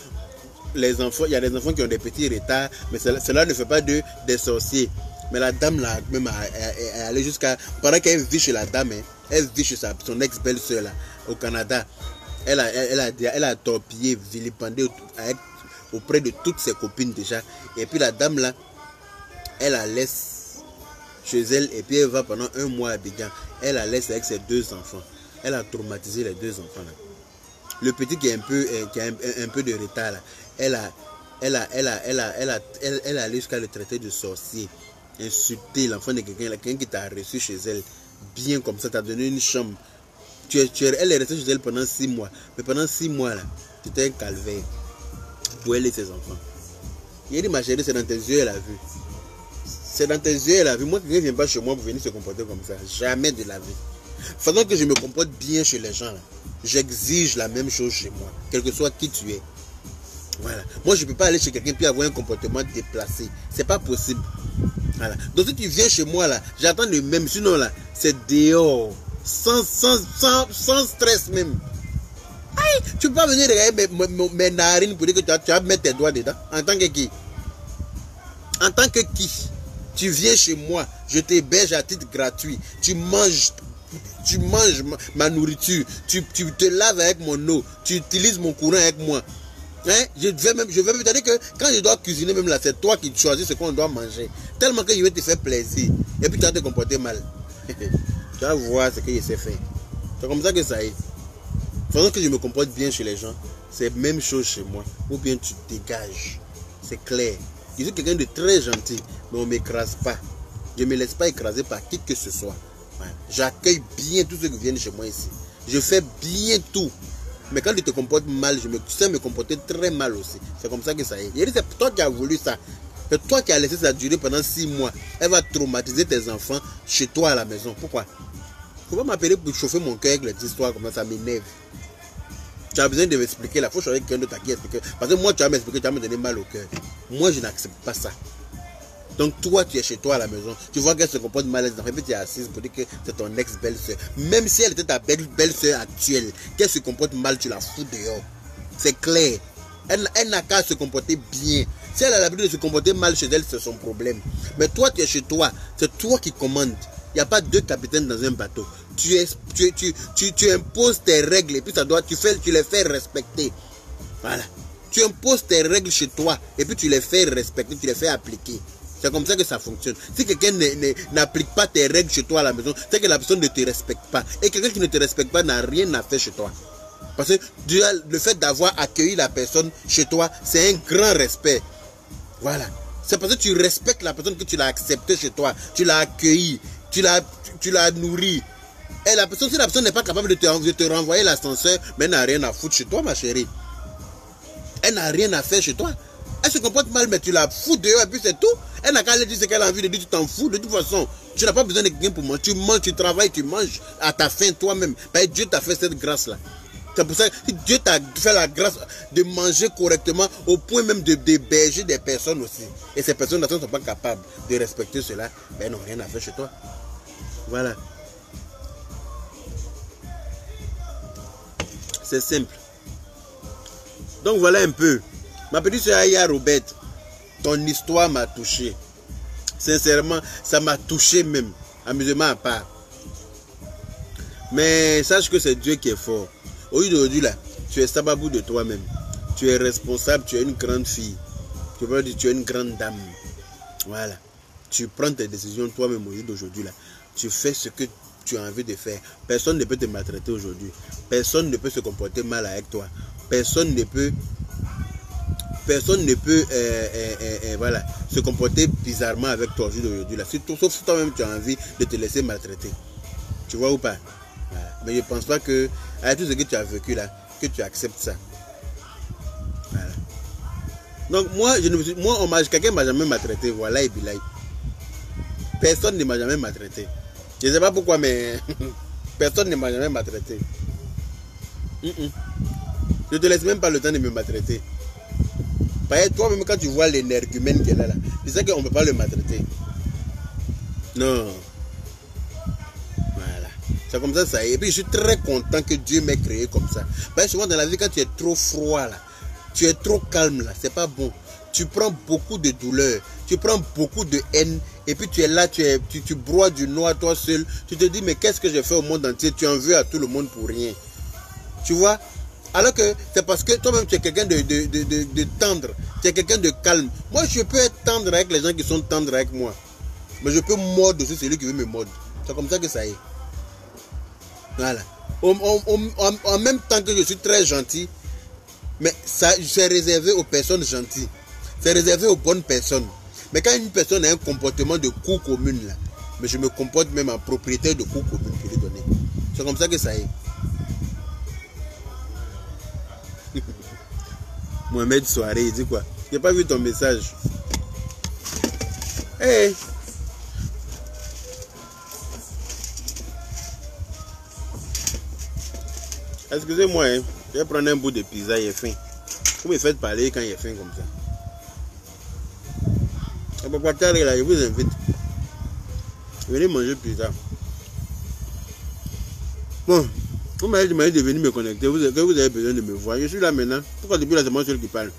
les enfants, il y a des enfants qui ont des petits retards, mais cela ne fait pas des sorciers. Mais la dame là, même est allée jusqu'à, pendant qu'elle vit chez la dame, elle vit chez son ex-belle-sœur là, au Canada. Elle a torpillé, vilipendé auprès de toutes ses copines déjà. Et puis la dame là, elle la laisse chez elle et puis elle va pendant un mois à Abidjan. Elle la laisse avec ses 2 enfants. Elle a traumatisé les 2 enfants là. Le petit qui a un peu de retard là, elle allait jusqu'à le traiter de sorcier, insulter l'enfant de quelqu'un qui t'a reçu chez elle, bien comme ça, t'a donné une chambre. Elle est restée chez elle pendant 6 mois, mais pendant 6 mois là, c'était un calvaire pour elle et ses enfants. Il a dit: ma chérie, c'est dans tes yeux, elle a vu. C'est dans tes yeux, elle a vu. Moi, quelqu'un ne vient pas chez moi pour venir se comporter comme ça. Jamais de la vie. Faisant que je me comporte bien chez les gens là, j'exige la même chose chez moi, quel que soit qui tu es. Voilà. Moi, je ne peux pas aller chez quelqu'un et avoir un comportement déplacé. C'est pas possible. Voilà. Donc, si tu viens chez moi là, j'attends le même. Sinon là, c'est dehors. Sans stress même. Aïe, tu peux pas venir regarder mes narines pour dire que tu vas mettre tes doigts dedans. En tant que qui? En tant que qui? Tu viens chez moi, je t'héberge à titre gratuit. Tu manges ma nourriture. Tu te laves avec mon eau. Tu utilises mon courant avec moi. Hein? Je vais même dire que quand je dois cuisiner même là, c'est toi qui choisis ce qu'on doit manger. Tellement que je vais te faire plaisir. Et puis tu vas te comporter mal. Tu vas voir ce que je sais faire. C'est comme ça que ça est. Faisant que je me comporte bien chez les gens, c'est la même chose chez moi. Ou bien tu dégages. C'est clair. Je suis quelqu'un de très gentil, mais on ne m'écrase pas. Je ne me laisse pas écraser par qui que ce soit. Ouais. J'accueille bien tous ceux qui viennent chez moi ici. Je fais bien tout. Mais quand tu te comportes mal, je sais me comporter très mal aussi. C'est comme ça que ça est. C'est toi qui as voulu ça. C'est toi qui as laissé ça durer pendant 6 mois. Elle va traumatiser tes enfants chez toi à la maison. Pourquoi? Il ne faut pas m'appeler pour chauffer mon cœur avec les histoires comme ça m'énerve. Tu as besoin de m'expliquer là. Il faut choisir quelqu'un d'autre à qui expliquer. Parce que moi, tu vas m'expliquer, tu vas me donner mal au cœur. Moi, je n'accepte pas ça. Donc toi, tu es chez toi à la maison, tu vois qu'elle se comporte mal, et puis tu es assise pour dire que c'est ton ex-belle-soeur. Même si elle était ta belle-soeur actuelle, qu'elle se comporte mal, tu la fous dehors. C'est clair. Elle n'a qu'à se comporter bien. Si elle a l'habitude de se comporter mal chez elle, c'est son problème. Mais toi, tu es chez toi, c'est toi qui commandes. Il n'y a pas deux capitaines dans un bateau. Tu imposes tes règles et puis tu les fais respecter. Voilà. Tu imposes tes règles chez toi et puis tu les fais respecter, tu les fais appliquer. C'est comme ça que ça fonctionne. Si quelqu'un n'applique pas tes règles chez toi à la maison, c'est que la personne ne te respecte pas. Et quelqu'un qui ne te respecte pas n'a rien à faire chez toi. Parce que le fait d'avoir accueilli la personne chez toi, c'est un grand respect. Voilà. C'est parce que tu respectes la personne que tu l'as acceptée chez toi. Tu l'as accueillie. Tu l'as nourrie. Et la personne, si la personne n'est pas capable de te renvoyer l'ascenseur, mais elle n'a rien à foutre chez toi, ma chérie. Elle n'a rien à faire chez toi. Elle se comporte mal, mais tu la fous dehors et puis c'est tout. Elle n'a qu'à aller dire ce qu'elle a envie de dire, tu t'en fous. De toute façon, tu n'as pas besoin de quelqu'un pour manger. Tu manges, tu travailles, tu manges à ta faim toi-même. Parce que Dieu t'a fait cette grâce-là. C'est pour ça que Dieu t'a fait la grâce de manger correctement au point même d'héberger des personnes aussi. Et ces personnes-là ne sont pas capables de respecter cela. Ben, elles n'ont rien à faire chez toi. Voilà. C'est simple. Donc voilà un peu. Ma petite soeur Aya Robert, ton histoire m'a touché. Sincèrement, ça m'a touché même. Amusement à part. Mais sache que c'est Dieu qui est fort. Aujourd'hui là, tu es sababou de toi-même. Tu es responsable, tu es une grande fille. Tu peux dire tu es une grande dame. Voilà. Tu prends tes décisions toi-même aujourd'hui là. Tu fais ce que tu as envie de faire. Personne ne peut te maltraiter aujourd'hui. Personne ne peut se comporter mal avec toi. Personne ne peut voilà, se comporter bizarrement avec toi aujourd'hui là. Sauf si toi-même tu as envie de te laisser maltraiter. Tu vois ou pas? Voilà. Mais je ne pense pas que avec tout ce que tu as vécu là, que tu acceptes ça. Voilà. Donc quelqu'un ne m'a jamais maltraité. Voilà, et billahi. Personne ne m'a jamais maltraité. Je ne sais pas pourquoi, mais personne ne m'a jamais maltraité. Je ne te laisse même pas le temps de me maltraiter. Parce que toi-même, quand tu vois l'énergumène qu'elle a là, tu sais qu'on ne peut pas le maltraiter. Non. Voilà. C'est comme ça, ça est. Et puis je suis très content que Dieu m'ait créé comme ça. Parce que souvent dans la vie, quand tu es trop froid là, tu es trop calme là, c'est pas bon. Tu prends beaucoup de douleur, tu prends beaucoup de haine, et puis tu es là, tu broies du noir toi seul. Tu te dis, mais qu'est-ce que j'ai fait au monde entier? Tu en veux à tout le monde pour rien. Tu vois? Alors que c'est parce que toi-même tu es quelqu'un de tendre, tu es quelqu'un de calme. Moi je peux être tendre avec les gens qui sont tendres avec moi. Mais je peux mordre aussi celui qui veut me mordre. C'est comme ça que ça est. Voilà. En même temps que je suis très gentil, mais ça c'est réservé aux personnes gentilles. C'est réservé aux bonnes personnes. Mais quand une personne a un comportement de cour commune là, mais je me comporte même en propriétaire de cour commune pour lui donner. C'est comme ça que ça est. Mohamed Soirée, il dit quoi? J'ai pas vu ton message. Hey. Excusez-moi, hein. Je vais prendre un bout de pizza, il est faim. Vous me faites parler quand il est faim comme ça. Je vous invite. Venez manger pizza. Bon, vous m'avez demandé de venir me connecter. Vous avez besoin de me voir. Je suis là maintenant. Pourquoi depuis là, c'est moi seul qui parle?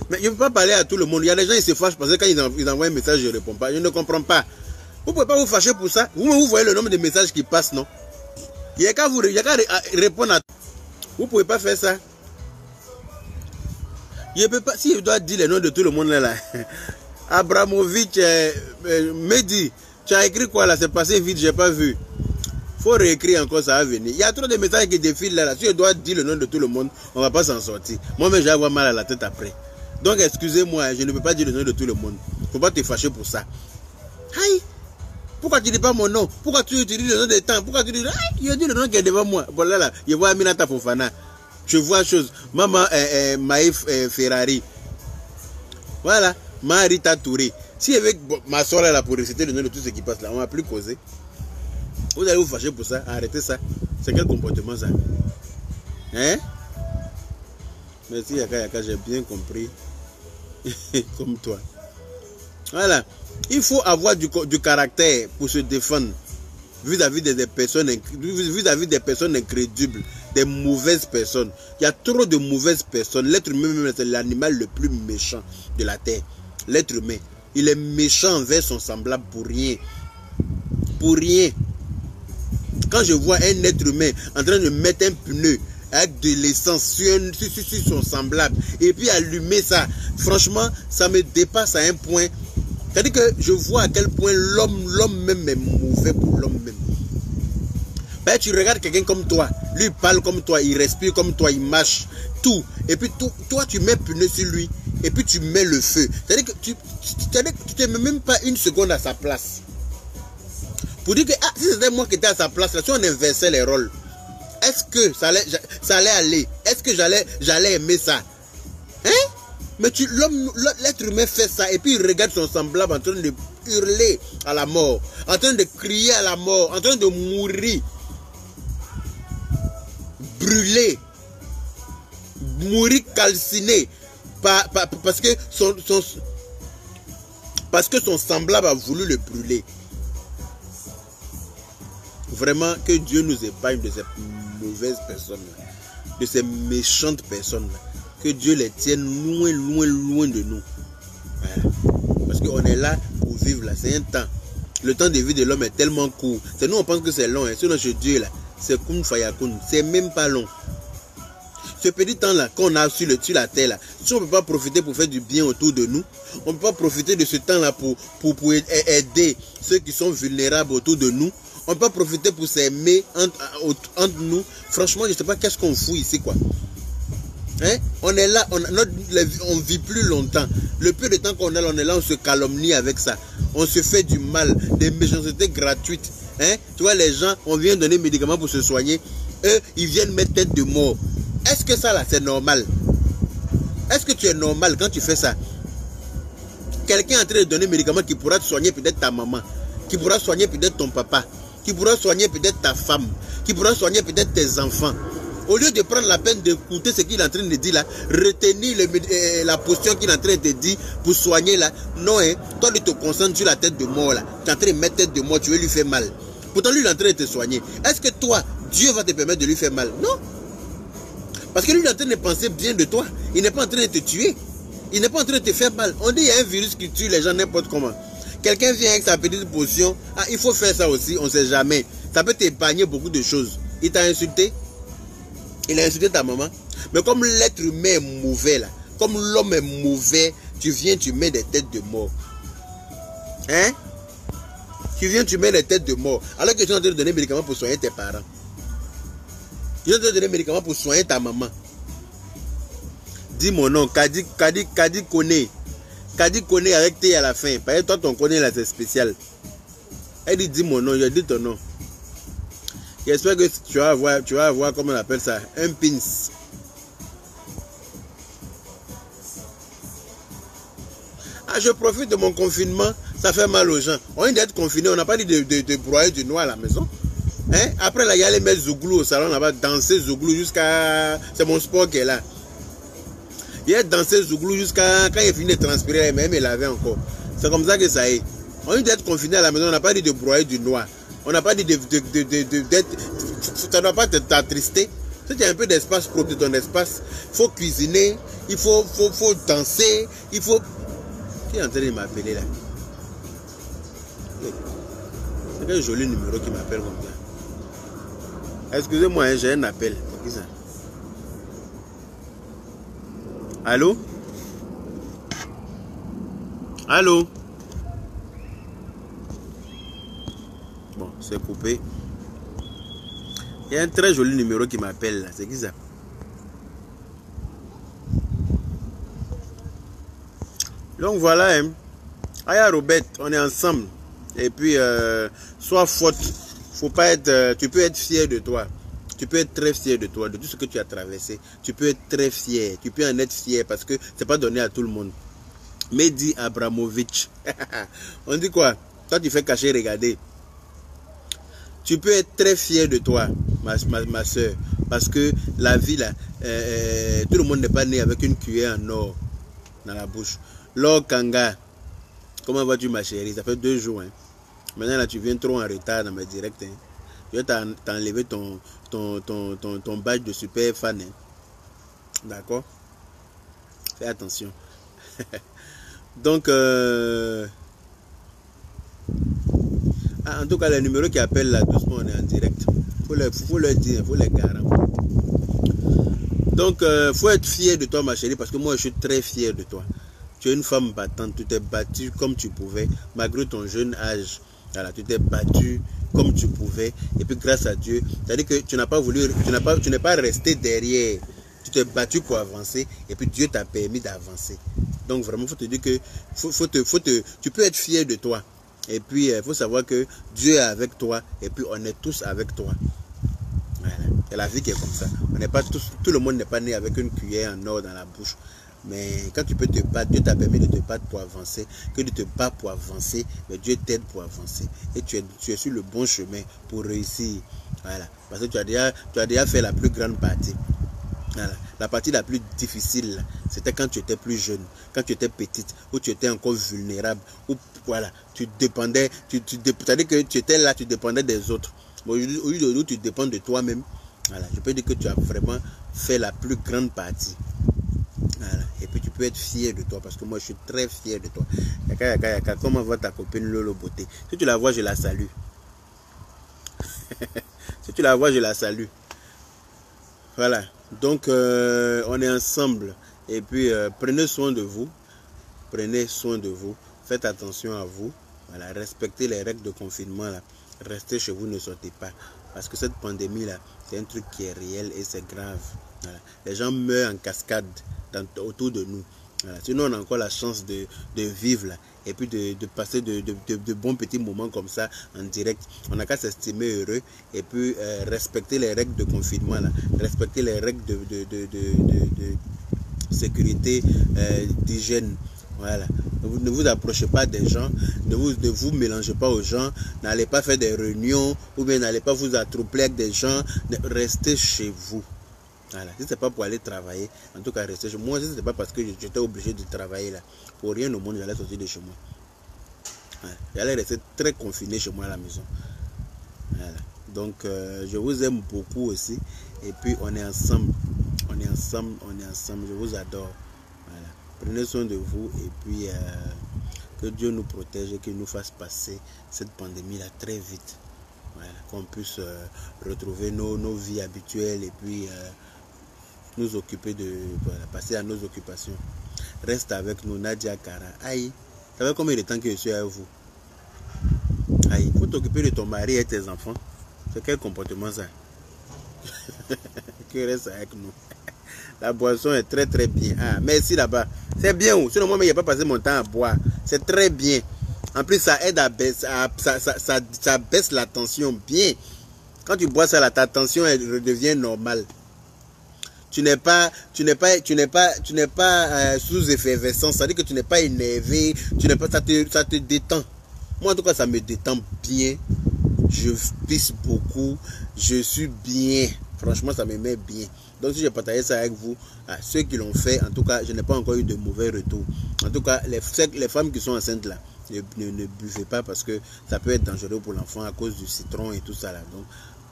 Mais je ne peux pas parler à tout le monde. Il y a des gens qui se fâchent parce que quand ils envoient un message, je ne réponds pas. Je ne comprends pas. Vous ne pouvez pas vous fâcher pour ça. Vous voyez le nombre de messages qui passent, non? Il n'y a qu'à répondre à... Vous ne pouvez pas faire ça. Je ne peux pas... Si je dois dire le nom de tout le monde là. Abramovic, Mehdi, tu as écrit quoi là? C'est passé vite, je n'ai pas vu. Il faut réécrire encore, ça va venir. Il y a trop de messages qui défilent là. Si je dois dire le nom de tout le monde, on ne va pas s'en sortir. Moi-même, je vais avoir mal à la tête après. Donc, excusez-moi, je ne peux pas dire le nom de tout le monde. Il ne faut pas te fâcher pour ça. Aïe! Pourquoi tu ne dis pas mon nom? Pourquoi tu dis le nom des temps? Pourquoi tu dis... Aïe! Je dis le nom qui est devant moi. Voilà là, je vois Aminata Fofana. Je vois chose. Maman Maïf Ferrari. Voilà. Marita Touré. Si avec ma soeur là pour réciter le nom de tout ce qui passe là, on ne va plus causer. Vous allez vous fâcher pour ça. Arrêtez ça. C'est quel comportement ça? Hein? Merci Yaka, j'ai bien compris. Comme toi. Voilà. Il faut avoir du caractère pour se défendre vis-à-vis des personnes incrédules, des mauvaises personnes. Il y a trop de mauvaises personnes. L'être humain, c'est l'animal le plus méchant de la terre. L'être humain, il est méchant envers son semblable pour rien. Pour rien. Quand je vois un être humain en train de mettre un pneu avec de l'essence sur son semblable et puis allumer ça, franchement, ça me dépasse à un point. C'est-à-dire que je vois à quel point l'homme même est mauvais pour l'homme même. Ben, tu regardes quelqu'un comme toi, lui il parle comme toi, il respire comme toi, il marche, tout. Et puis toi tu mets pneu sur lui et puis tu mets le feu. C'est-à-dire que tu ne te mets même pas une seconde à sa place. Pour dire que si c'était moi qui étais à sa place, là, si on inversait les rôles, est-ce que ça allait aller? Est-ce que j'allais aimer ça? Hein? Mais l'être humain fait ça et puis il regarde son semblable en train de hurler à la mort, en train de crier à la mort, en train de mourir, brûler, mourir calciné parce que son semblable a voulu le brûler. Vraiment que Dieu nous épargne de ces mauvaises personnes, de ces méchantes personnes. Que Dieu les tienne loin, loin, loin de nous. Voilà. Parce qu'on est là pour vivre là. C'est un temps. Le temps de vie de l'homme est tellement court. C'est nous on pense que c'est long. Hein. Sinon chez Dieu là, c'est kun fayakun. C'est même pas long. Ce petit temps là qu'on a sur la terre là, si on ne peut pas profiter pour faire du bien autour de nous, on ne peut pas profiter de ce temps là pour aider ceux qui sont vulnérables autour de nous. On ne peut pas profiter pour s'aimer entre nous. Franchement, je ne sais pas qu'est-ce qu'on fout ici quoi. Hein? On est là, on vit plus longtemps. Le peu de temps qu'on a, on est là, on se calomnie avec ça. On se fait du mal, des méchancetés gratuites. Hein? Tu vois, les gens, on vient donner des médicaments pour se soigner. Eux, ils viennent mettre tête de mort. Est-ce que ça là, c'est normal? Est-ce que tu es normal quand tu fais ça? Quelqu'un est en train de donner des médicaments qui pourra te soigner peut-être ta maman, qui pourra soigner peut-être ton papa, qui pourra soigner peut-être ta femme, qui pourra soigner peut-être tes enfants. Au lieu de prendre la peine d'écouter ce qu'il est en train de dire là, retenir la posture qu'il est en train de dire pour soigner là, non, hein, toi tu te concentres sur la tête de mort là, tu es en train de mettre tête de mort, tu veux lui faire mal. Pourtant lui il est en train de te soigner. Est-ce que toi, Dieu va te permettre de lui faire mal? Non. Parce que lui il est en train de penser bien de toi. Il n'est pas en train de te tuer. Il n'est pas en train de te faire mal. On dit qu'il y a un virus qui tue les gens n'importe comment. Quelqu'un vient avec sa petite potion, ah il faut faire ça aussi, on ne sait jamais. Ça peut t'épargner beaucoup de choses. Il t'a insulté? Il a insulté ta maman. Mais comme l'être humain est mauvais là, comme l'homme est mauvais, tu viens, tu mets des têtes de mort. Hein? Tu viens, tu mets des têtes de mort. Alors que tu es en train de donner des médicaments pour soigner tes parents. Tu es en train de donner des médicaments pour soigner ta maman. Dis mon nom, Kadi Kone. Kadi Kone avec T à la fin. Parce que toi, ton Kone là, c'est spécial. Elle dit, dis mon nom, je dis ton nom. J'espère que tu vas avoir, comment on appelle ça, un pins. Ah, je profite de mon confinement, ça fait mal aux gens. On vient d'être confinés, on n'a pas dit de broyer du noir à la maison. Hein? Après, là, il y a les mettre Zouglou au salon, on va danser Zouglou jusqu'à... C'est mon sport qui est là. Il y a dansé Zouglou jusqu'à... Quand il finit de transpirer, même il l'avait encore. C'est comme ça que ça est. On vient d'être confinés à la maison, on n'a pas dit de broyer du noir. On n'a pas dit d'être... Ça ne doit pas t'attrister. Si tu as un peu d'espace, profite de ton espace. Il faut cuisiner, il faut danser, il faut... Qui est en train de m'appeler là? C'est quel joli numéro qui m'appelle comme ça. Excusez-moi, hein, j'ai un appel. Qui ça? Allô? Allô? Bon, c'est coupé. Il y a un très joli numéro qui m'appelle là. C'est qui ça? Donc voilà, hein. Aya Robert, on est ensemble. Et puis, sois forte. Faut pas être. Tu peux être fier de toi. Tu peux être très fier de toi, de tout ce que tu as traversé. Tu peux être très fier. Tu peux en être fier parce que c'est pas donné à tout le monde. Mehdi Abramovich. On dit quoi? Toi, tu fais cacher, regarder. Tu peux être très fier de toi, ma soeur, parce que la vie, là, tout le monde n'est pas né avec une cuillère en or dans la bouche. Laure Kanga, comment vas-tu, ma chérie? Ça fait 2 jours. Hein. Maintenant, là, tu viens trop en retard dans mes directs. Hein. Je vais t'enlever ton badge de super fan. Hein. D'accord? Fais attention. Donc, en tout cas, les numéros qui appellent là, doucement, on est en direct. Faut leur dire, faut les garantir. Donc, faut être fier de toi, ma chérie, parce que moi, je suis très fier de toi. Tu es une femme battante, tu t'es battue comme tu pouvais, malgré ton jeune âge. Voilà, tu t'es battue comme tu pouvais, et puis grâce à Dieu, c'est-à-dire que tu n'as pas voulu, tu n'es pas resté derrière. Tu t'es battu pour avancer, et puis Dieu t'a permis d'avancer. Donc, vraiment, il faut te dire que tu peux être fier de toi. Et puis, il faut savoir que Dieu est avec toi. Et puis, on est tous avec toi. Voilà. C'est la vie qui est comme ça. On n'est pas tous, tout le monde n'est pas né avec une cuillère en or dans la bouche. Mais quand tu peux te battre, Dieu t'a permis de te battre pour avancer. Que de te battre pour avancer, mais Dieu t'aide pour avancer. Et tu es sur le bon chemin pour réussir. Voilà. Parce que tu as déjà fait la plus grande partie. Voilà. La partie la plus difficile, c'était quand tu étais plus jeune, quand tu étais petite, où tu étais encore vulnérable, où voilà, tu dépendais, c'est-à-dire que tu étais là, tu dépendais des autres. Aujourd'hui, tu dépends de toi-même. Voilà. Je peux dire que tu as vraiment fait la plus grande partie. Voilà. Et puis tu peux être fier de toi, parce que moi je suis très fier de toi. Yaka, comment va ta copine Lolo Beauté? Si tu la vois, je la salue. Si tu la vois, je la salue. Voilà. Donc, on est ensemble. Et puis, prenez soin de vous. Prenez soin de vous. Faites attention à vous. Voilà. Respectez les règles de confinement. Là. Restez chez vous, ne sortez pas. Parce que cette pandémie-là, c'est un truc qui est réel et c'est grave. Voilà. Les gens meurent en cascade autour de nous. Voilà. Sinon, on a encore la chance de vivre là, et puis de passer de bons petits moments comme ça en direct. On n'a qu'à s'estimer heureux et puis respecter les règles de confinement, là, respecter les règles de sécurité, d'hygiène. Voilà. Ne vous approchez pas des gens, ne vous mélangez pas aux gens, n'allez pas faire des réunions ou bien n'allez pas vous attroupler avec des gens, restez chez vous. Voilà. Si ce n'est pas pour aller travailler, en tout cas rester chez moi. Si ce n'est pas parce que j'étais obligé de travailler là, pour rien au monde, j'allais sortir de chez moi. Voilà. J'allais rester très confiné chez moi à la maison. Voilà. Donc je vous aime beaucoup aussi. Et puis on est ensemble. On est ensemble, on est ensemble. Je vous adore. Voilà. Prenez soin de vous et puis que Dieu nous protège et qu'il nous fasse passer cette pandémie là très vite. Voilà. Qu'on puisse retrouver nos vies habituelles et puis nous occuper voilà, passer à nos occupations. Reste avec nous, Nadia Kara. Aïe, ça fait combien de temps que je suis avec vous? Aïe, il faut t'occuper de ton mari et tes enfants. C'est quel comportement ça? Que reste avec nous. La boisson est très très bien. Ah, merci là-bas. C'est bien où? Sinon moi, il n'y a pas passé mon temps à boire. C'est très bien. En plus, ça aide à baisser, ça baisse la tension bien. Quand tu bois ça, là, ta tension elle redevient normale. Tu n'es pas sous effervescence, c'est-à-dire que tu n'es pas énervé, ça te détend. Moi en tout cas ça me détend bien, je pisse beaucoup, je suis bien, franchement ça me met bien. Donc si je partage ça avec vous, ceux qui l'ont fait, en tout cas je n'ai pas encore eu de mauvais retours. En tout cas les femmes qui sont enceintes là, ne buvez pas parce que ça peut être dangereux pour l'enfant à cause du citron et tout ça là. Donc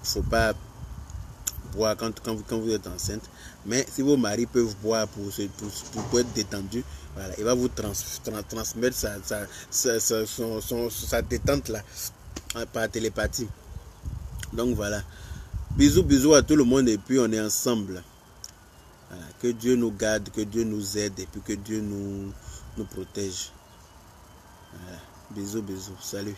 il ne faut pas boire quand vous êtes enceinte. Mais si vos maris peuvent boire pour être détendu, voilà, il va vous transmettre sa détente là, par télépathie. Donc voilà. Bisous à tout le monde et puis on est ensemble. Voilà. Que Dieu nous garde, que Dieu nous aide et puis que Dieu nous protège. Voilà. Bisous, salut.